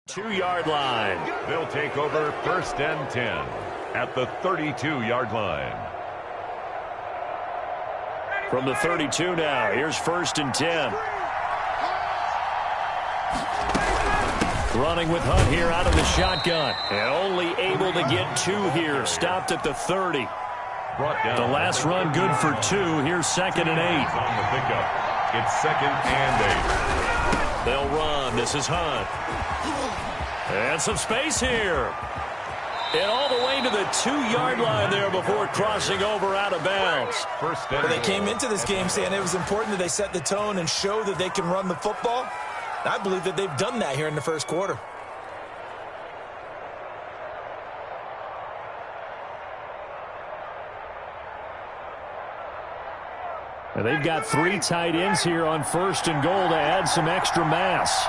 2-yard line. They'll take over 1st and 10 at the 32-yard line. From the 32 now, here's 1st and 10. Running with Hunt here out of the shotgun. And only able to get 2 here. Stopped at the 30. The last run good for 2. Here's 2nd and 8. On the pickup. It's 2nd and 8. They'll run. This is Hunt. And some space here. And all the way to the 2-yard line there before crossing over out of bounds. Well, they came into this game saying it was important that they set the tone and show that they can run the football. I believe that they've done that here in the first quarter. And they've got 3 tight ends here on 1st and goal to add some extra mass.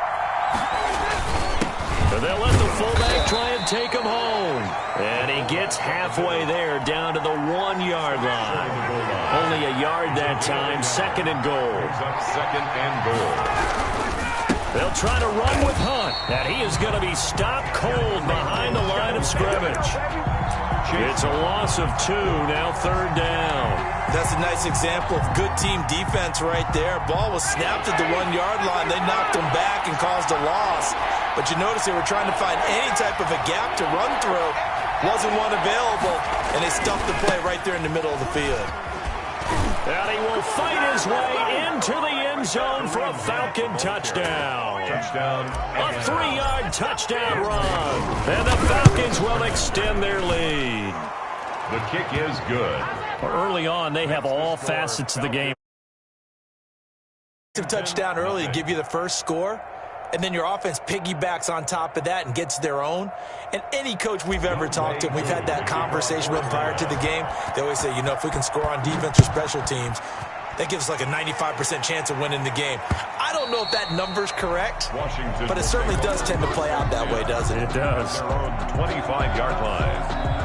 And they'll let the fullback try and take him home. And he gets halfway there down to the 1-yard line. Only a yard that time. 2nd and goal. 2nd and goal. They'll try to run with Hunt. And he is going to be stopped cold behind the line of scrimmage. It's a loss of 2, now 3rd down. That's a nice example of good team defense right there. Ball was snapped at the 1-yard line. They knocked him back and caused a loss. But you notice they were trying to find any type of a gap to run through. Wasn't one available, and they stuffed the play right there in the middle of the field. And he will fight his way into the end zone for a Falcon touchdown. A 3-yard touchdown run. And the Falcons will extend their lead. The kick is good. Early on, they have all facets of the game. Touchdown early to give you the first score, and then your offense piggybacks on top of that and gets their own. And any coach we've ever talked to, we've had that conversation with them prior to the game, they always say, you know, if we can score on defense or special teams, that gives us like a 95% chance of winning the game. I don't know if that number's correct, but it certainly does tend to play out that way, doesn't it? It does. Their own 25-yard line.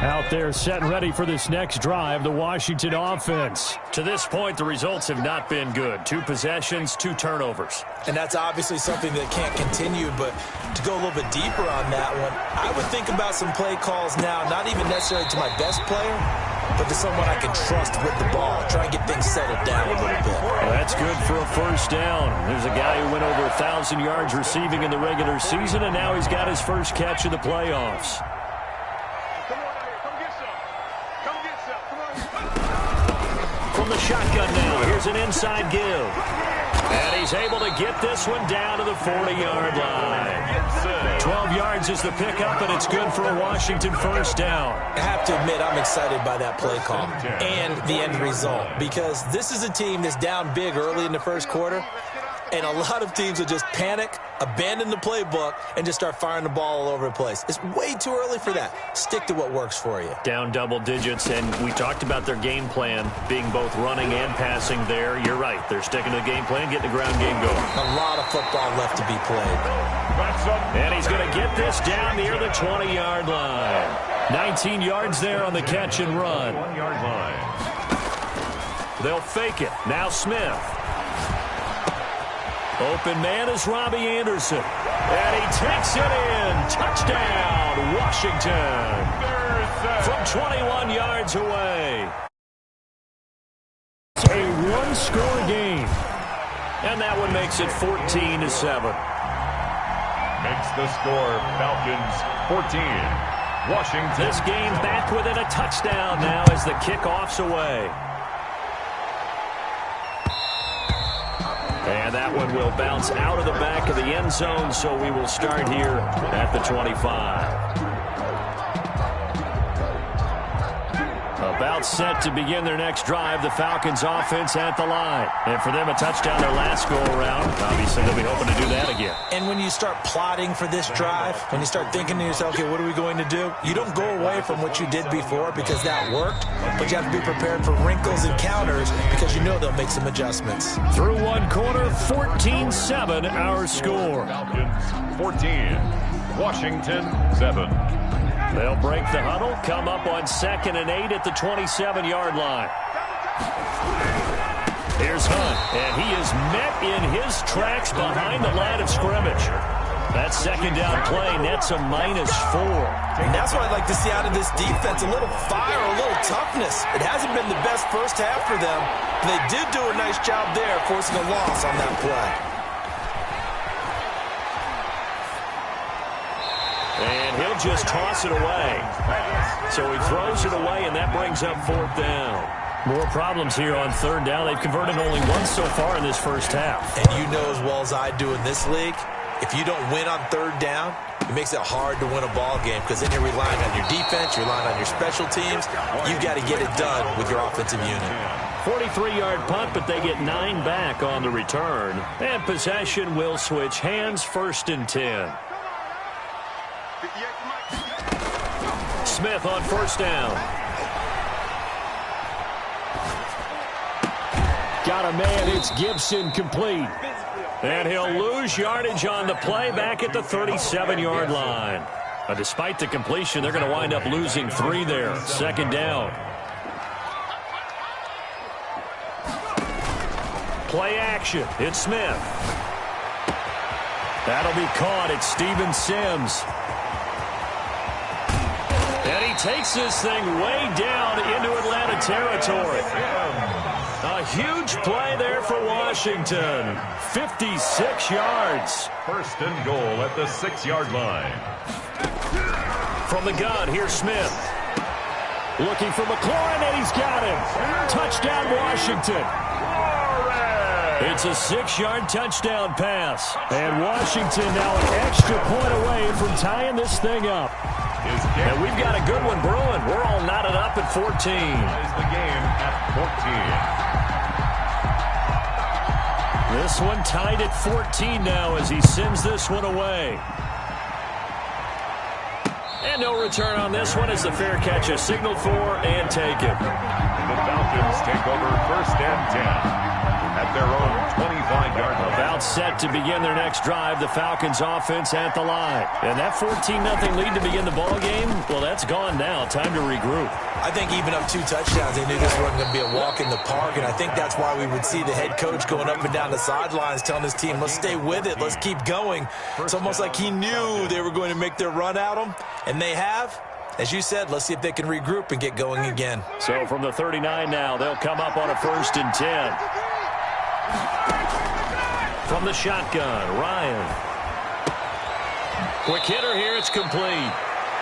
Out there set and ready for this next drive, the Washington offense. To this point, the results have not been good. 2 possessions, 2 turnovers. And that's obviously something that can't continue, but to go a little bit deeper on that one, I would think about some play calls now, not even necessarily to my best player, but to someone I can trust with the ball. Try and get things settled down a little bit. Well, that's good for a first down. There's a guy who went over 1,000 yards receiving in the regular season, and now he's got his first catch of the playoffs. From the shotgun now, here's an inside give. And he's able to get this one down to the 40-yard line. 12 yards is the pickup, and it's good for a Washington first down. I have to admit, I'm excited by that play call and the end result, because this is a team that's down big early in the first quarter, and a lot of teams will just panic, abandon the playbook, and just start firing the ball all over the place. It's way too early for that. Stick to what works for you. Down double digits, and we talked about their game plan being both running and passing there. You're right. They're sticking to the game plan, getting the ground game going. A lot of football left to be played. And he's going to get this down near the 20-yard line. 19 yards there on the catch and run. 1-yard line. They'll fake it. Now Smith. Open man is Robbie Anderson. And he takes it in. Touchdown, Washington. From 21 yards away. It's a one-score game. And that one makes it 14-7. Makes the score Falcons 14. Washington. This game back within a touchdown now as the kickoff's away. And that one will bounce out of the back of the end zone, so we will start here at the 25. About set to begin their next drive, the Falcons offense at the line. And for them, a touchdown their last go-around. Obviously, they'll be hoping to do that again. And when you start plotting for this drive, when you start thinking to yourself, okay, what are we going to do? You don't go away from what you did before because that worked, but you have to be prepared for wrinkles and counters because you know they'll make some adjustments. Through one quarter, 14-7 our score. Falcons 14, Washington 7. They'll break the huddle, come up on 2nd and 8 at the 27-yard line. Here's Here's Hunt, and he is met in his tracks behind the line of scrimmage. That second down play nets a -4. And that's what I'd like to see out of this defense, a little fire, a little toughness. It hasn't been the best first half for them, but they did do a nice job there forcing a loss on that play. And he'll just toss it away. So he throws it away, and that brings up 4th down. More problems here on 3rd down. They've converted only once so far in this first half. And you know as well as I do in this league, if you don't win on 3rd down, it makes it hard to win a ball game because then you're relying on your defense, you're relying on your special teams. You've got to get it done with your offensive unit. 43-yard punt, but they get 9 back on the return. And possession will switch hands, 1st and 10. Smith on 1st down. Got a man, it's Gibson, complete. And he'll lose yardage on the play back at the 37-yard line. Despite the completion, they're going to wind up losing 3 there. 2nd down. Play action. It's Smith. That'll be caught. It's Steven Sims. And he takes this thing way down into Atlanta territory. A huge play there for Washington. 56 yards. 1st and goal at the 6-yard line. From the gun, here's Smith. Looking for McLaurin, and he's got him. Touchdown, Washington. It's a 6-yard touchdown pass. And Washington now an extra point away from tying this thing up. And we've got a good one brewing. We're all knotted up at 14. Ties the game at 14. This one tied at 14 now as he sends this one away. And no return on this one as the fair catch is signaled for and taken. The Falcons take over 1st and 10. At their own 25-yard line. About set to begin their next drive, the Falcons offense at the line. And that 14-0 lead to begin the ball game, well, that's gone now. Time to regroup. I think even up 2 touchdowns, they knew this wasn't going to be a walk in the park, and I think that's why we would see the head coach going up and down the sidelines telling his team, let's stay with it, let's keep going. It's almost like he knew they were going to make their run at him, and they have. As you said, let's see if they can regroup and get going again. So from the 39 now, they'll come up on a 1st and 10. From the shotgun, Ryan. Quick hitter here, it's complete.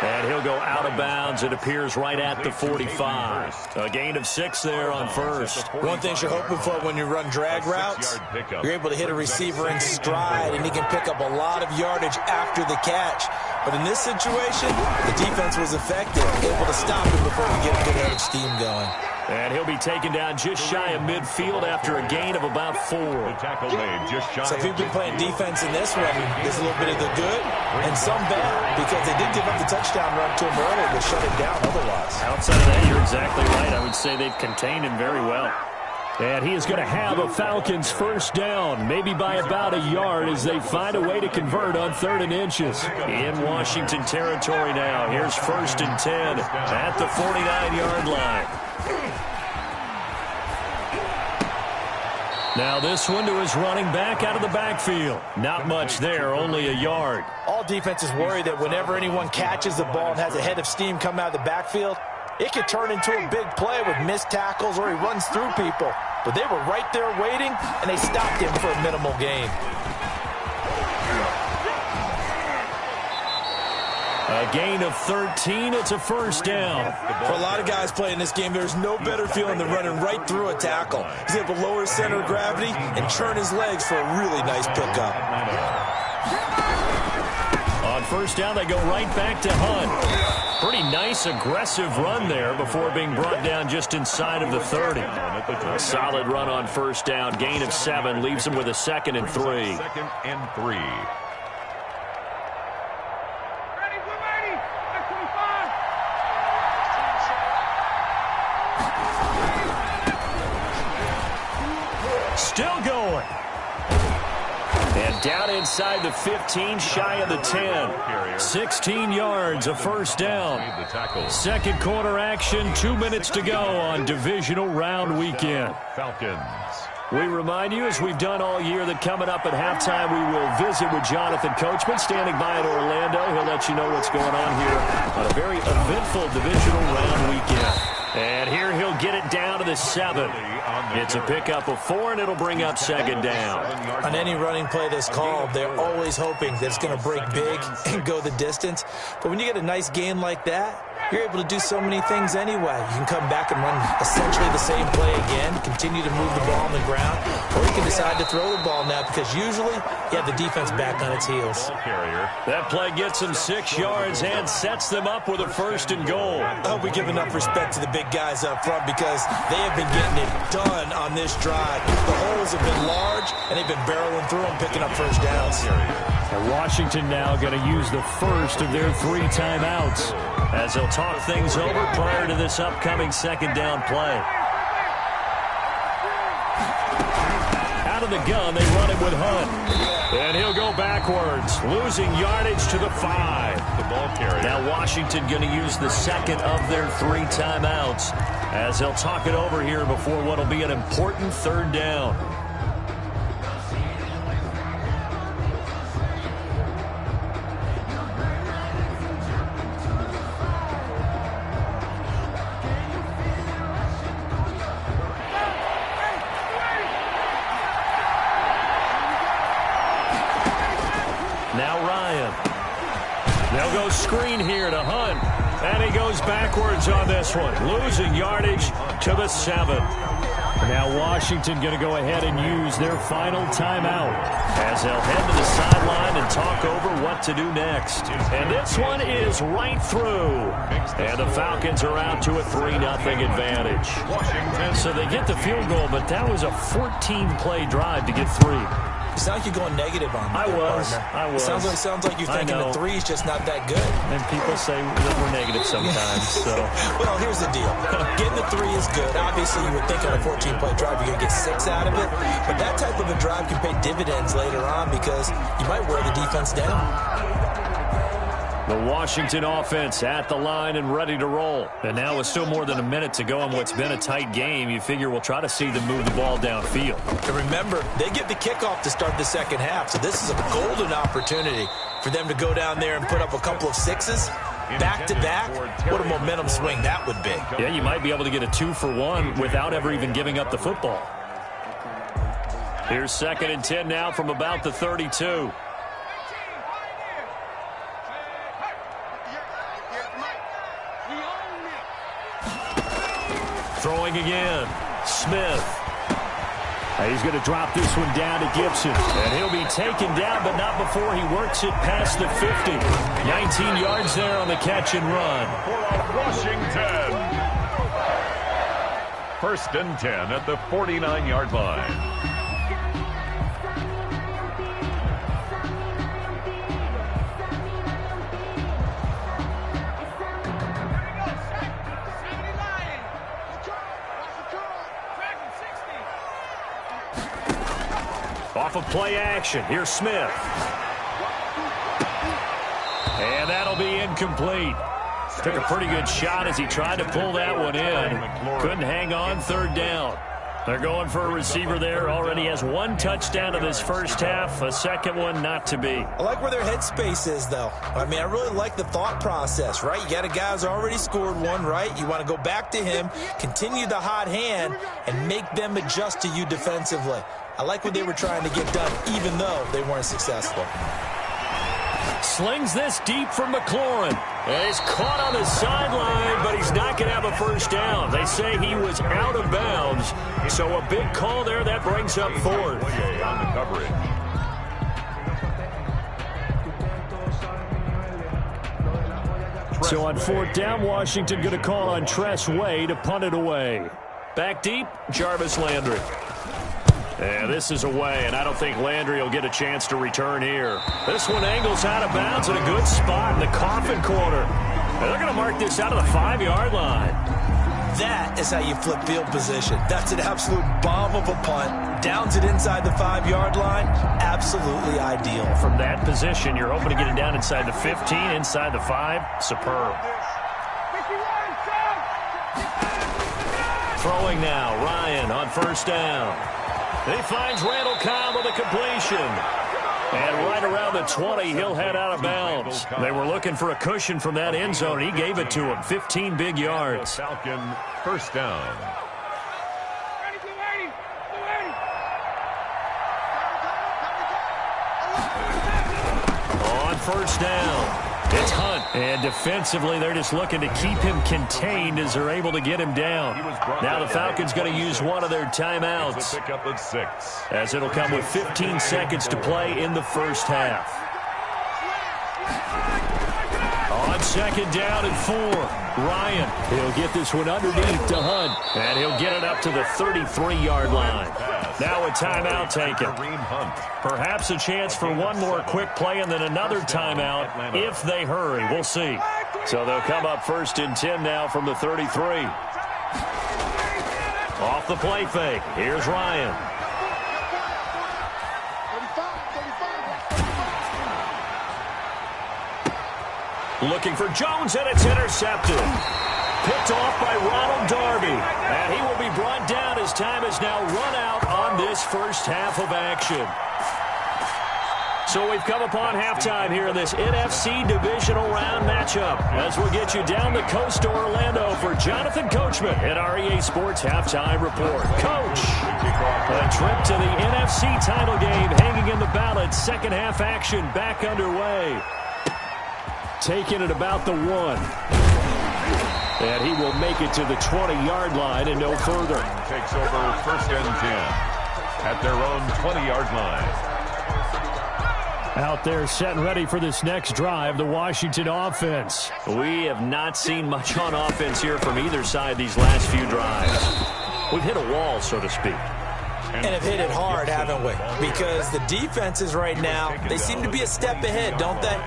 And he'll go out of bounds. It appears right at the 45. A gain of 6 there on 1st. One thing you're hoping for when you run drag routes, you're able to hit a receiver in stride, and he can pick up a lot of yardage after the catch. But in this situation, the defense was effective, able to stop him before we get a good head of steam going. And he'll be taken down just shy of midfield after a gain of about 4. The tackle made just shy. So if you've been playing defense in this one, there's a little bit of the good and some bad, because they did give up the touchdown run to him earlier, but shut it down otherwise. Outside of that, you're exactly right. I would say they've contained him very well. And he is going to have a Falcons 1st down, maybe by about a yard as they find a way to convert on 3rd and inches. In Washington territory now. Here's 1st and 10 at the 49-yard line. Now this one to his running back out of the backfield. Not much there, only a yard. All defenses worry that whenever anyone catches the ball and has a head of steam come out of the backfield, it could turn into a big play with missed tackles or he runs through people. But they were right there waiting, and they stopped him for a minimal gain. A gain of 13. It's a 1st down. For a lot of guys playing this game, there's no better feeling than running right through a tackle. He's able to lower his center of gravity and churn his legs for a really nice pickup. On 1st down, they go right back to Hunt. Pretty nice, aggressive run there before being brought down just inside of the 30. A solid run on 1st down. Gain of 7 leaves them with a 2nd and 3. 2nd and 3. Still going. And down inside the 15, shy of the 10. 16 yards, a 1st down. 2nd quarter action, 2 minutes to go on divisional round weekend. Falcons. We remind you, as we've done all year, that coming up at halftime, we will visit with Jonathan Coachman, standing by in Orlando. He'll let you know what's going on here on a very eventful divisional round weekend. And here he'll get it down to the 7. It's a pickup of 4, and it'll bring up second down. On any running play that's called, they're always hoping that it's going to break big and go the distance. But when you get a nice gain like that, you're able to do so many things anyway. You can come back and run essentially the same play again, continue to move the ball on the ground, or you can decide to throw the ball now because usually you have the defense back on its heels. That play gets them 6 yards and sets them up with a 1st and goal. I hope we give enough respect to the big guys up front because they have been getting it done on this drive. The holes have been large, and they've been barreling through them, picking up first downs. And Washington now going to use the first of their 3 timeouts as they'll talk things over prior to this upcoming second down play. Out of the gun, they run it with Hunt. And he'll go backwards, losing yardage to the 5. The ball carrier. Now Washington going to use the second of their 3 timeouts as they'll talk it over here before what will be an important 3rd down. They'll go screen here to Hunt, and he goes backwards on this one, losing yardage to the 7. Now Washington going to go ahead and use their final timeout as they'll head to the sideline and talk over what to do next. And this one is right through. And the Falcons are out to a 3-0 advantage. So they get the field goal, but that was a 14-play drive to get 3. It sounds like you're going negative on me. I was. It sounds like you're thinking the 3 is just not that good. And people say that we're negative sometimes. So. Well, here's the deal. Getting the 3 is good. Obviously, you would think on a 14-play drive you're going to get 6 out of it. But that type of a drive can pay dividends later on because you might wear the defense down. The Washington offense at the line and ready to roll. And now with still more than a minute to go in what's been a tight game, you figure we'll try to see them move the ball downfield. And remember, they get the kickoff to start the second half, so this is a golden opportunity for them to go down there and put up a couple of 6s. Back-to-back, what a momentum swing that would be. Yeah, you might be able to get a 2-for-1 without ever even giving up the football. Here's 2nd and 10 now from about the 32. Throwing again, Smith. He's going to drop this one down to Gibson. And he'll be taken down, but not before he works it past the 50. 19 yards there on the catch and run. For Washington. 1st and 10 at the 49-yard line. Off of play action, here's Smith. And that'll be incomplete. Took a pretty good shot as he tried to pull that one in. Couldn't hang on, 3rd down. They're going for a receiver there. Already has 1 touchdown in this first half. A 2nd one not to be. I like where their headspace is, though. I mean, I really like the thought process, right? You got a guy who's already scored 1, right? You want to go back to him, continue the hot hand, and make them adjust to you defensively. I like what they were trying to get done, even though they weren't successful. Slings this deep from McLaurin. And he's caught on the sideline, but he's not going to have a first down. They say he was out of bounds. So a big call there. That brings up 4th. On the coverage. So on 4th down, Washington going to call on Tress Way to punt it away. Back deep, Jarvis Landry. And this is away, and I don't think Landry will get a chance to return here. This one angles out of bounds in a good spot in the coffin corner. And they're going to mark this out of the 5-yard line. That is how you flip field position. That's an absolute bomb of a punt. Downs it inside the 5-yard line. Absolutely ideal. From that position, you're hoping to get it down inside the 15, inside the 5. Superb. Throwing now, Ryan on 1st down. He finds Randall Cobb with a completion. And right around the 20, he'll head out of bounds. They were looking for a cushion from that end zone. He gave it to him. 15 big yards. Falcon first down. On first down, it's Hunt. And defensively, they're just looking to keep him contained as they're able to get him down. Now the Falcons going to use one of their timeouts, Pickup of 6. as it'll come with 15 seconds to play in the first half. On second down and 4, Ryan. He'll get this one underneath to Hunt, and he'll get it up to the 33-yard line. Now a timeout taken. Perhaps a chance for one more quick play and then another timeout if they hurry. We'll see. So they'll come up first and 10 now from the 33. Off the play fake. Here's Ryan. Looking for Jones, and it's intercepted. Picked off by Ronald Darby. And he will be brought down as time is now run out on this first half of action. So we've come upon halftime here in this NFC Divisional Round matchup as we'll get you down the coast to Orlando for Jonathan Coachman at our EA Sports Halftime Report. Coach, a trip to the NFC title game hanging in the balance. Second half action back underway. Taking it about the 1. And he will make it to the 20-yard line and no further. Takes over first and 10 at their own 20-yard line. Out there set and ready for this next drive, the Washington offense. We have not seen much on offense here from either side these last few drives. We've hit a wall, so to speak. And have hit it hard, haven't we? Because the defenses right now, they seem to be a step ahead, don't they?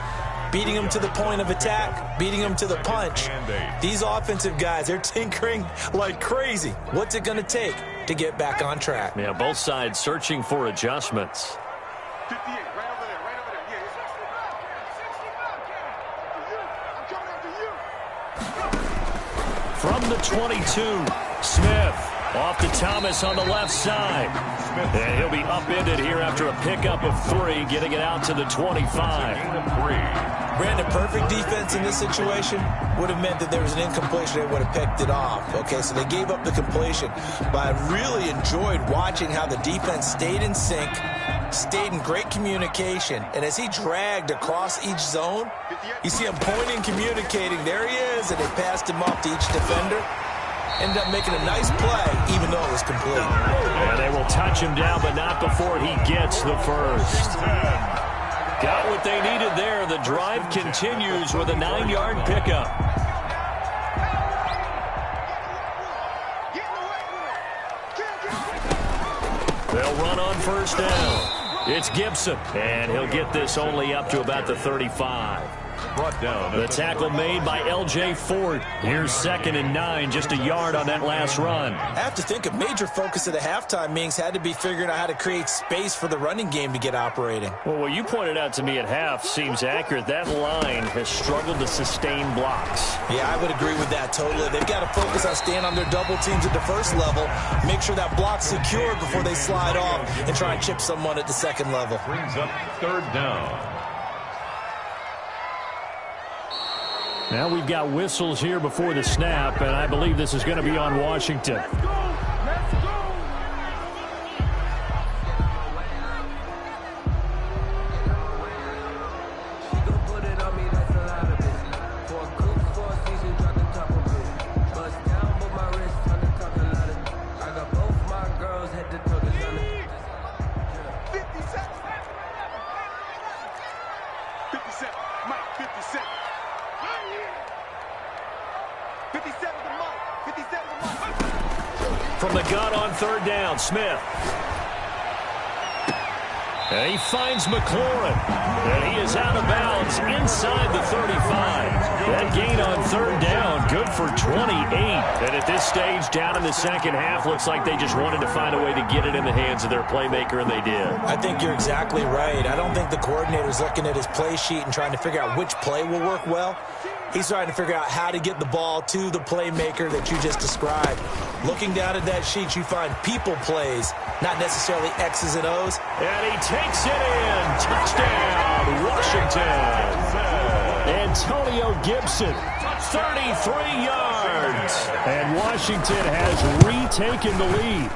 Beating them to the point of attack, beating them to the punch. These offensive guys, they're tinkering like crazy. What's it going to take to get back on track? Yeah, both sides searching for adjustments. 58, right over there, right over there. Yeah, From the 22, Smith. Off to Thomas on the left side. And he'll be upended here after a pickup of 3, getting it out to the 25. Brandon, perfect defense in this situation would have meant that there was an incompletion. They would have picked it off. Okay, so they gave up the completion. But I really enjoyed watching how the defense stayed in sync, stayed in great communication. And as he dragged across each zone, you see him pointing, communicating. There he is, and they passed him off to each defender. Ended up making a nice play, even though it was complete. And they will touch him down, but not before he gets the first. Got what they needed there. The drive continues with a 9-yard pickup. They'll run on first down. It's Gibson, and he'll get this only up to about the 35. Brought down. The tackle made by L.J. Ford. Here's 2nd and 9, just a yard on that last run. I have to think a major focus of the halftime meetings had to be figuring out how to create space for the running game to get operating. Well, what you pointed out to me at half seems accurate. That line has struggled to sustain blocks. Yeah, I would agree with that totally. They've got to focus on staying on their double teams at the first level, make sure that block's secured before they slide off and try and chip someone at the second level. Brings up third down. Now we've got whistles here before the snap, and I believe this is going to be on Washington. From the gun on third down, Smith. And he finds McLaurin. And he is out of bounds inside the 35. That gain on third down, good for 28. And at this stage, down in the second half, looks like they just wanted to find a way to get it in the hands of their playmaker, and they did. I think you're exactly right. I don't think the coordinator's looking at his play sheet and trying to figure out which play will work well. He's trying to figure out how to get the ball to the playmaker that you just described. Looking down at that sheet, you find people plays, not necessarily X's and O's. And he takes it in. Touchdown, Washington. Antonio Gibson, 33 yards. And Washington has retaken the lead.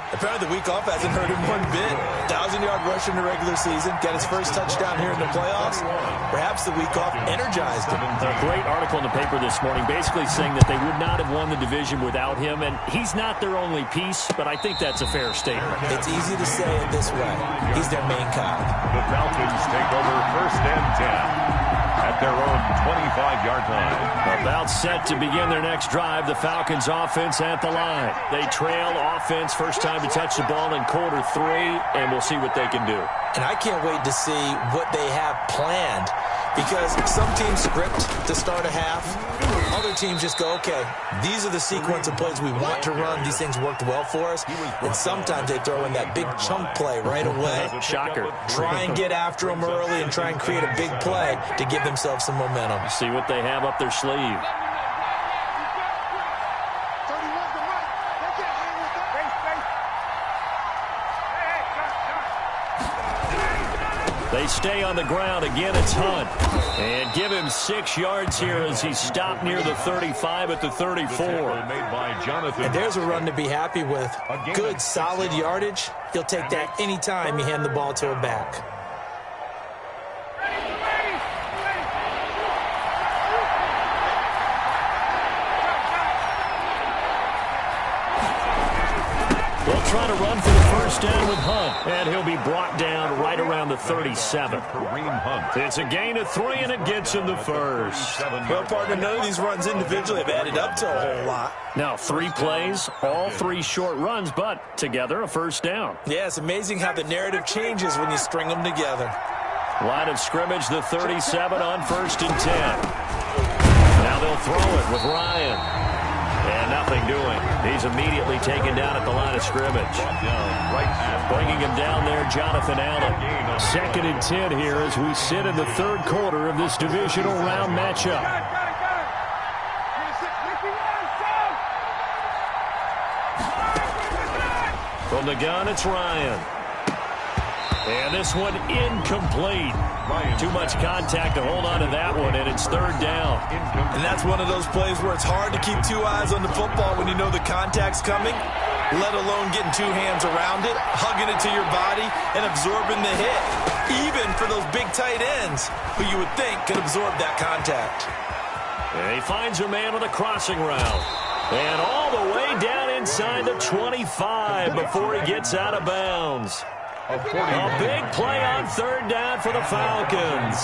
Apparently the week off hasn't hurt him one bit. 1,000-yard rush in the regular season. Got his first touchdown here in the playoffs. Perhaps the week off energized him. A great article in the paper this morning basically saying that they would not have won the division without him. And he's not their only piece, but I think that's a fair statement. It's easy to say it this way. He's their main cog. The Falcons take over 1st and 10 at their own 25-yard line. About set to begin their next drive, the Falcons offense at the line. They trail offense, first time to touch the ball in quarter 3, and we'll see what they can do. And I can't wait to see what they have planned, because some teams script to start a half. Other teams just go, okay, these are the sequence of plays we want to run. These things worked well for us. And sometimes they throw in that big chunk play right away. Shocker. Try and get after them early and try and create a big play to give themselves some momentum. See what they have up their sleeve. They stay on the ground. Again, it's Hunt. And give him 6 yards here as he's stopped near the 35 at the 34. And there's a run to be happy with. Good, solid yardage. He'll take that anytime you hand the ball to a back. They'll try to run for the first down with Hunt, and he'll be brought down right around the 37. It's a gain of 3, and it gets him the first. Well, partner, none of these runs individually have added up to a whole lot. Now, 3 plays, all 3 short runs, but together a first down. Yeah, it's amazing how the narrative changes when you string them together. Line of scrimmage, the 37 on 1st and 10. Now they'll throw it with Ryan. And nothing doing. He's immediately taken down at the line of scrimmage. Bringing him down there, Jonathan Allen. 2nd and 10 here as we sit in the 3rd quarter of this divisional round matchup. From the gun, it's Ryan. And this one incomplete. Too much contact to hold on to that one, and it's 3rd down. And that's one of those plays where it's hard to keep 2 eyes on the football when you know the contact's coming, let alone getting 2 hands around it, hugging it to your body, and absorbing the hit, even for those big tight ends who you would think could absorb that contact. And he finds a man with a crossing route. And all the way down inside the 25 before he gets out of bounds. A big play on 3rd down for the Falcons.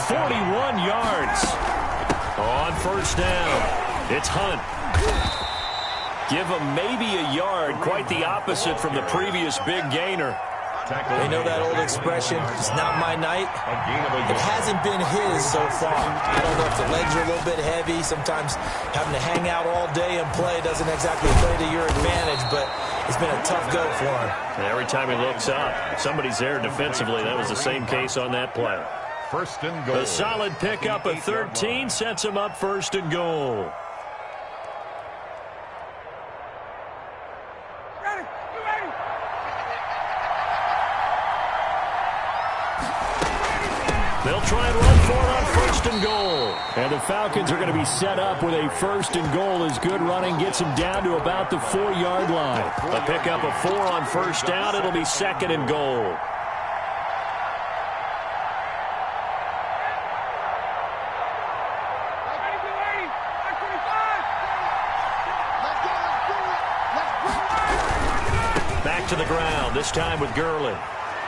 41 yards. On 1st down, it's Hunt. Give him maybe a yard, quite the opposite from the previous big gainer. They know that old expression, it's not my night. It hasn't been his so far. I don't know if the legs are a little bit heavy. Sometimes having to hang out all day and play doesn't exactly play to your advantage, but it's been a tough go for him. And every time he looks up, somebody's there defensively. That was the same case on that play. 1st and goal. A solid pickup of 13 sets him up 1st and goal. They'll try and run for it on 1st and goal. And the Falcons are going to be set up with a 1st and goal as good running gets him down to about the 4-yard line. A pickup of 4 on 1st down. It'll be 2nd and goal. Back to the ground, this time with Gurley.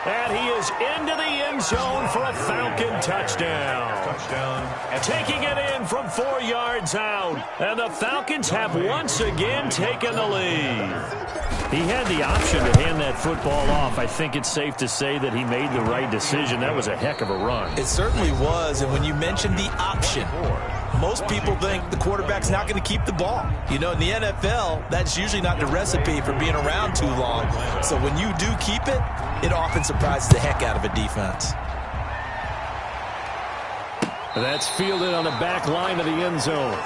And he is into the end zone for a Falcon touchdown. Taking it in from 4 yards out. And the Falcons have once again taken the lead. He had the option to hand that football off. I think it's safe to say that he made the right decision. That was a heck of a run. It certainly was. And when you mentioned the option, most people think the quarterback's not going to keep the ball. You know, in the NFL, that's usually not the recipe for being around too long. So when you do keep it, it often surprises the heck out of a defense. That's fielded on the back line of the end zone.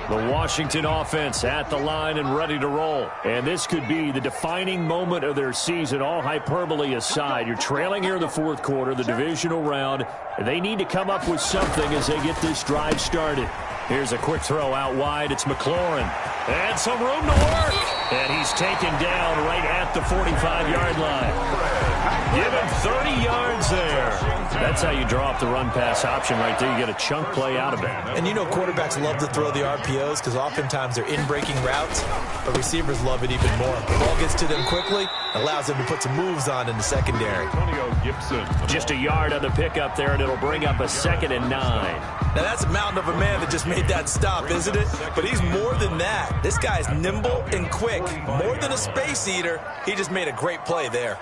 The Washington offense at the line and ready to roll. And this could be the defining moment of their season, all hyperbole aside. You're trailing here in the fourth quarter, the divisional round. They need to come up with something as they get this drive started. Here's a quick throw out wide. It's McLaurin. And some room to work. And he's taken down right at the 45-yard line. Give him 30 yards there. That's how you draw up the run-pass option right there. You get a chunk play out of it. And you know quarterbacks love to throw the RPOs because oftentimes they're in-breaking routes, but receivers love it even more. The ball gets to them quickly, allows them to put some moves on in the secondary. Just a yard on the pickup there, and it'll bring up a 2nd and 9. Now that's a mountain of a man that just made that stop, isn't it? But he's more than that. This guy's nimble and quick. More than a space eater, he just made a great play there.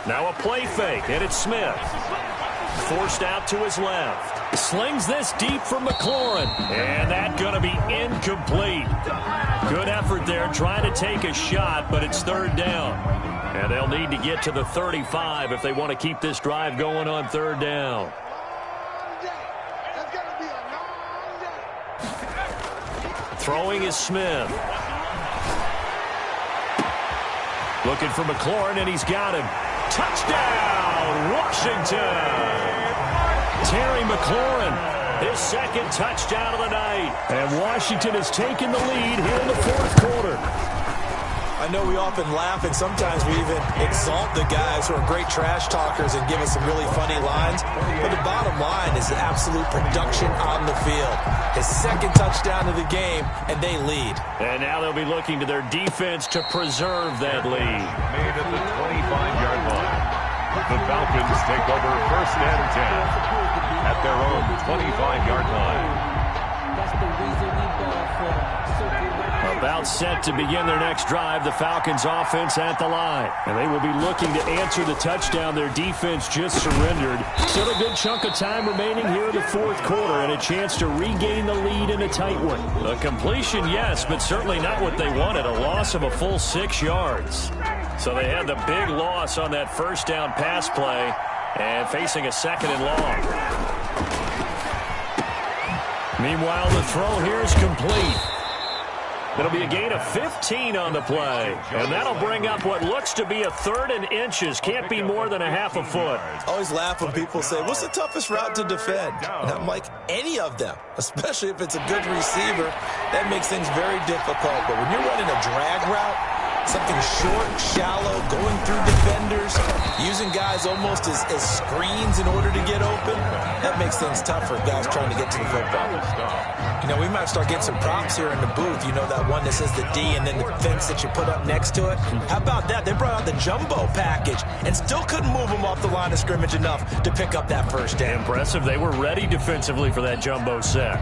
Now a play fake, and it's Smith. Forced out to his left. Slings this deep from McLaurin. And that's going to be incomplete. Good effort there, trying to take a shot, but it's 3rd down. And they'll need to get to the 35 if they want to keep this drive going on 3rd down. Throwing is Smith. Looking for McLaurin, and he's got him. Touchdown, Washington! Terry McLaurin, his 2nd touchdown of the night. And Washington has taken the lead here in the fourth quarter. I know we often laugh, and sometimes we even exalt the guys who are great trash talkers and give us some really funny lines. But the bottom line is absolute production on the field. His 2nd touchdown of the game, and they lead. And now they'll be looking to their defense to preserve that lead. Made at the 25-yard line. The Falcons take over 1st and 10 at their own 25-yard line. That's the reason we ball for. About set to begin their next drive, the Falcons offense at the line. And they will be looking to answer the touchdown their defense just surrendered. Still a good chunk of time remaining here in the fourth quarter and a chance to regain the lead in a tight one. A completion, yes, but certainly not what they wanted. A loss of a full 6 yards. So they had the big loss on that 1st down pass play and facing a 2nd and long. Meanwhile, the throw here is complete. It'll be a gain of 15 on the play. And that'll bring up what looks to be a 3rd and inches. Can't be more than a half a foot. I always laugh when people say, what's the toughest route to defend? And I'm like, any of them, especially if it's a good receiver. That makes things very difficult. But when you're running a drag route, something short, shallow, going through defenders, using guys almost as screens in order to get open, that makes things tough for guys trying to get to the football. You know, we might start getting some props here in the booth. You know, that one that says the D and then the fence that you put up next to it? How about that? They brought out the jumbo package and still couldn't move them off the line of scrimmage enough to pick up that 1st down. Impressive. They were ready defensively for that jumbo set.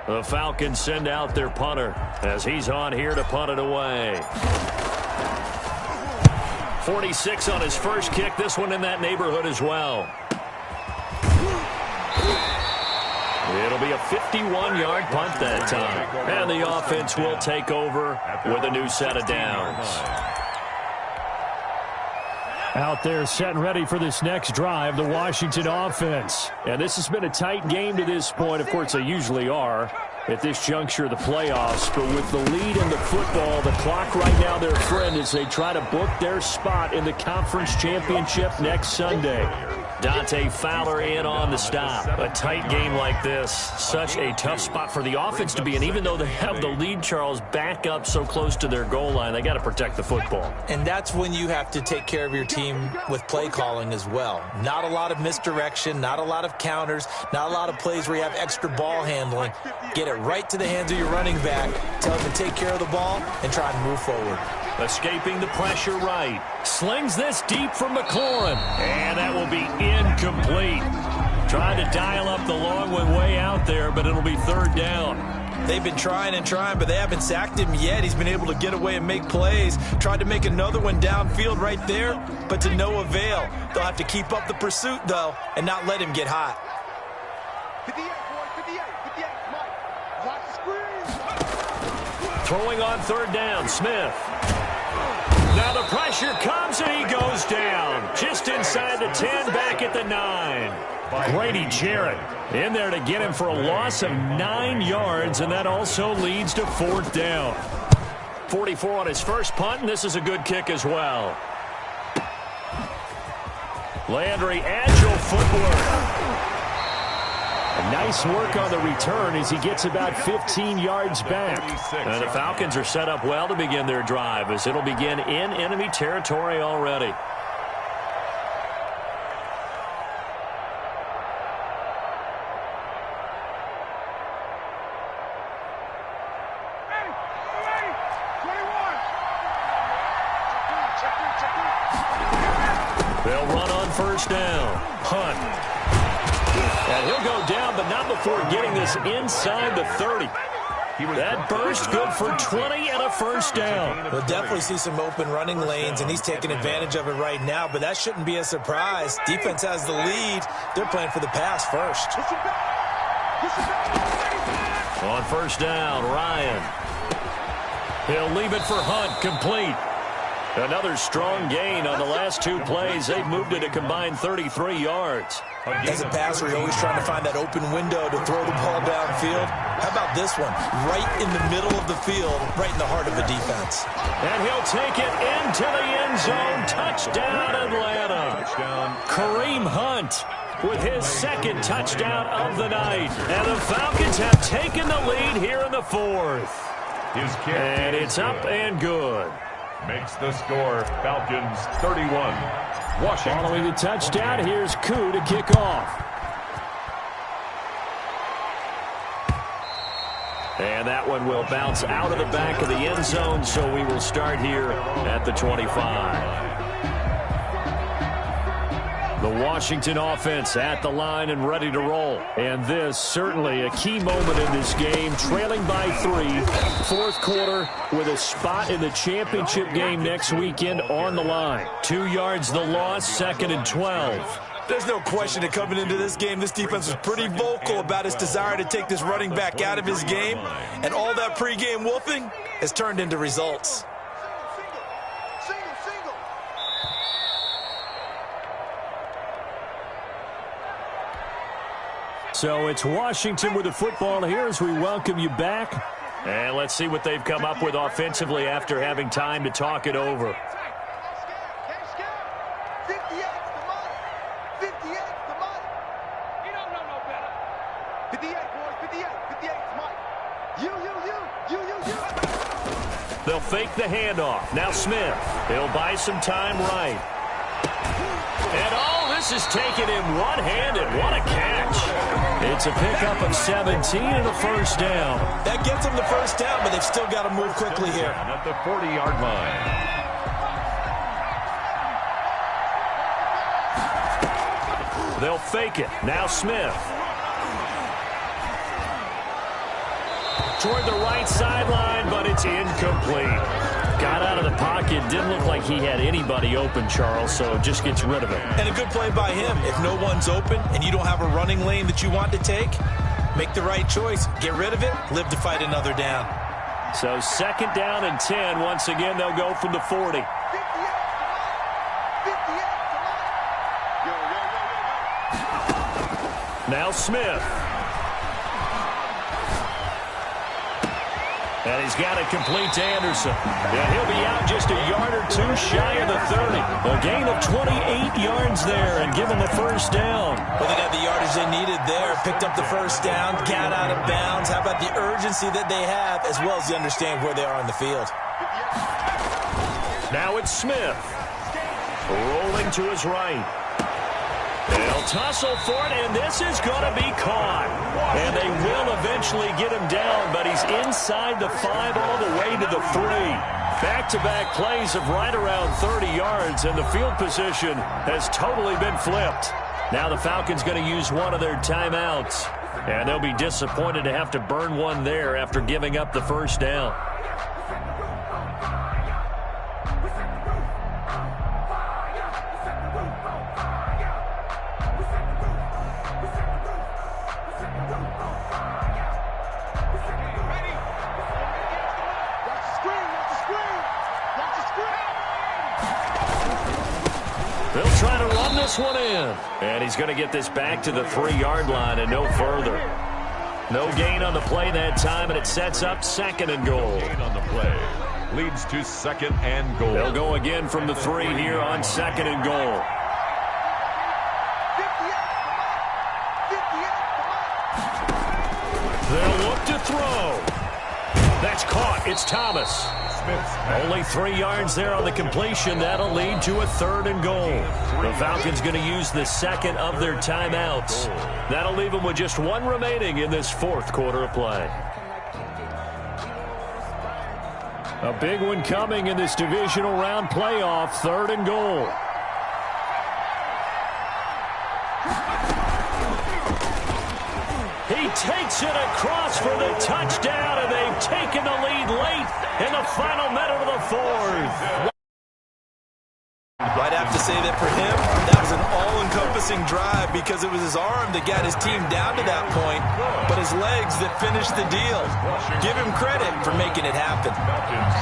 The Falcons send out their punter as he's on here to punt it away. 46 on his first kick. This one in that neighborhood as well. It'll be a 51-yard punt that time. And the offense will take over with a new set of downs. Out there set and ready for this next drive, the Washington offense. And this has been a tight game to this point. Of course, they usually are at this juncture of the playoffs. But with the lead in the football, the clock right now, their friend, as they try to book their spot in the conference championship next Sunday. Dante Fowler in on the stop. A tight game like this, such a tough spot for the offense to be in. Even though they have the lead, Charles, back up so close to their goal line, they got to protect the football. And that's when you have to take care of your team with play calling as well. Not a lot of misdirection, not a lot of counters, not a lot of plays where you have extra ball handling. Get it right to the hands of your running back, tell him to take care of the ball, and try and move forward. Escaping the pressure right. Slings this deep from McLaurin. And that will be incomplete. Trying to dial up the long one way out there, but it'll be third down. They've been trying and trying, but they haven't sacked him yet. He's been able to get away and make plays. Tried to make another one downfield right there, but to no avail. They'll have to keep up the pursuit, though, and not let him get hot. 58, boy, 58, Mike. Watch the screen. Throwing on third down, Smith. Now the pressure comes, and he goes down. Just inside the 10, back at the 9. Grady Jarrett in there to get him for a loss of 9 yards, and that also leads to fourth down. 44 on his first punt, and this is a good kick as well. Landry, agile footwork. Nice work on the return as he gets about 15 yards back. And the Falcons are set up well to begin their drive as it'll begin in enemy territory already. They'll run on first down. Hunt. And he'll go down, but not before getting this inside the 30. That burst good for 20 and a first down. We'll definitely see some open running lanes, and he's taking advantage of it right now, but that shouldn't be a surprise. Defense has the lead. They're playing for the pass first. On first down, Ryan. He'll leave it for Hunt, complete. Another strong gain on the last 2 plays. They've moved it a combined 33 yards. As a passer, you're always trying to find that open window to throw the ball downfield. How about this one? Right in the middle of the field, right in the heart of the defense. And he'll take it into the end zone. Touchdown, Atlanta. Kareem Hunt with his second touchdown of the night. And the Falcons have taken the lead here in the 4th. And it's up and good. Makes the score Falcons 31. Washington. Following the touchdown, here's Koo to kick off. And that one will bounce out of the back of the end zone, so we will start here at the 25. The Washington offense at the line and ready to roll. And this certainly a key moment in this game, trailing by 3, 4th quarter with a spot in the championship game next weekend on the line. 2 yards the loss, 2nd and 12. There's no question that coming into this game, this defense was pretty vocal about its desire to take this running back out of his game. And all that pregame wolfing has turned into results. So it's Washington with the football here as we welcome you back. And let's see what they've come up with offensively after having time to talk it over. They'll fake the handoff. Now Smith. He'll buy some time right. And all this is taken in one-handed. What a catch. It's a pickup of 17 and a first down. That gets them the first down, but they've still got to move quickly here. At the 40-yard line. They'll fake it. Now Smith. Toward the right sideline, but it's incomplete. Got out of the pocket. Didn't look like he had anybody open, Charles, so just gets rid of it. And a good play by him. If no one's open and you don't have a running lane that you want to take, make the right choice. Get rid of it. Live to fight another down. So 2nd down and 10. Once again, they'll go from the 40. Now Smith. And he's got it complete to Anderson. And he'll be out just a yard or 2 shy of the 30. A gain of 28 yards there and give them the first down. Well, they got the yardage they needed there. Picked up the first down, got out of bounds. How about the urgency that they have as well as they understand where they are on the field? Now it's Smith. Rolling to his right. They'll tussle for it, and this is going to be caught. And they will eventually get him down, but he's inside the 5 all the way to the 3. Back-to-back plays of right around 30 yards, and the field position has totally been flipped. Now the Falcons going to use one of their timeouts, and they'll be disappointed to have to burn one there after giving up the first down. They'll try to run this one in. And he's going to get this back to the 3-yard line and no further. No gain on the play that time, and it sets up 2nd and goal. Gain on the play leads to 2nd and goal. They'll go again from the 3 here on 2nd and goal. They'll look to throw. That's caught. It's Thomas. Only 3 yards there on the completion. That'll lead to a 3rd and goal. The Falcons going to use the 2nd of their timeouts. That'll leave them with just 1 remaining in this 4th quarter of play. A big one coming in this divisional round playoff. 3rd and goal. He takes it across for the touchdown, and they've taken the lead late in the final minute of the 4th. I'd have to say that for him, that was an all-encompassing drive because it was his arm that got his team down to that point, but his legs that finished the deal. Give him credit for making it happen.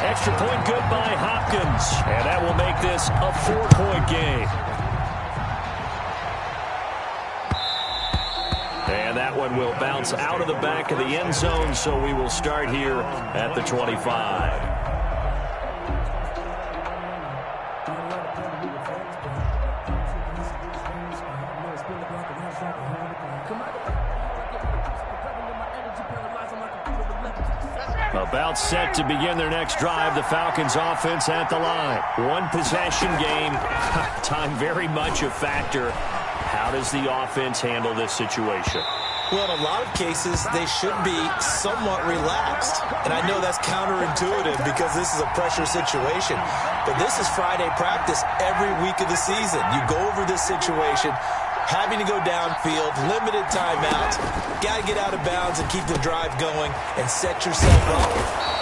Extra point good by Hopkins, and that will make this a 4-point game. And that one will bounce out of the back of the end zone, so we will start here at the 25. About set to begin their next drive. The Falcons offense at the line. 1 possession game. Time very much a factor. How does the offense handle this situation? Well, in a lot of cases, they should be somewhat relaxed. And I know that's counterintuitive because this is a pressure situation. But this is Friday practice every week of the season. You go over this situation, having to go downfield, limited timeouts, got to get out of bounds and keep the drive going and set yourself up.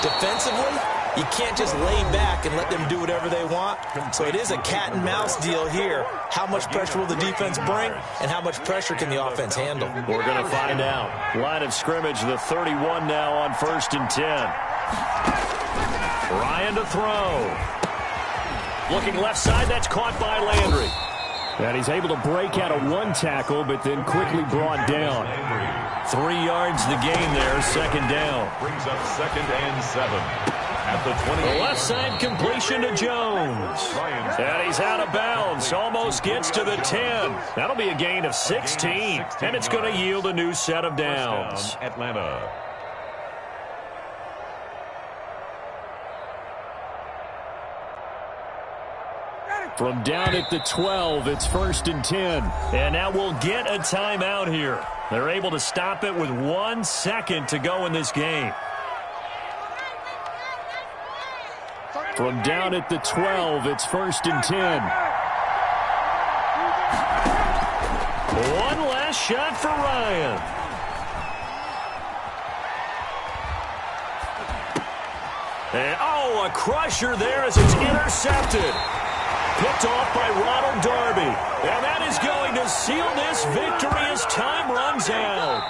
Defensively, you can't just lay back and let them do whatever they want. So it is a cat and mouse deal here. How much pressure will the defense bring, and how much pressure can the offense handle? We're going to find out. Line of scrimmage, the 31 now on 1st and 10. Ryan to throw. Looking left side, that's caught by Landry. And he's able to break out of 1 tackle, but then quickly brought down. 3 yards the gain there, 2nd down. Brings up 2nd and 7. At the 20. The left side completion to Jones. And he's out of bounds. Almost gets to the 10. That'll be a gain of 16. And it's going to yield a new set of downs. Atlanta. From down at the 12, it's 1st and 10. And now we'll get a timeout here. They're able to stop it with 1 second to go in this game. From down at the 12, it's 1st and 10. One last shot for Ryan. And, a crusher there as it's intercepted. Picked off by Ronald Darby. And that is going to seal this victory as time runs out.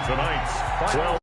Tonight's 12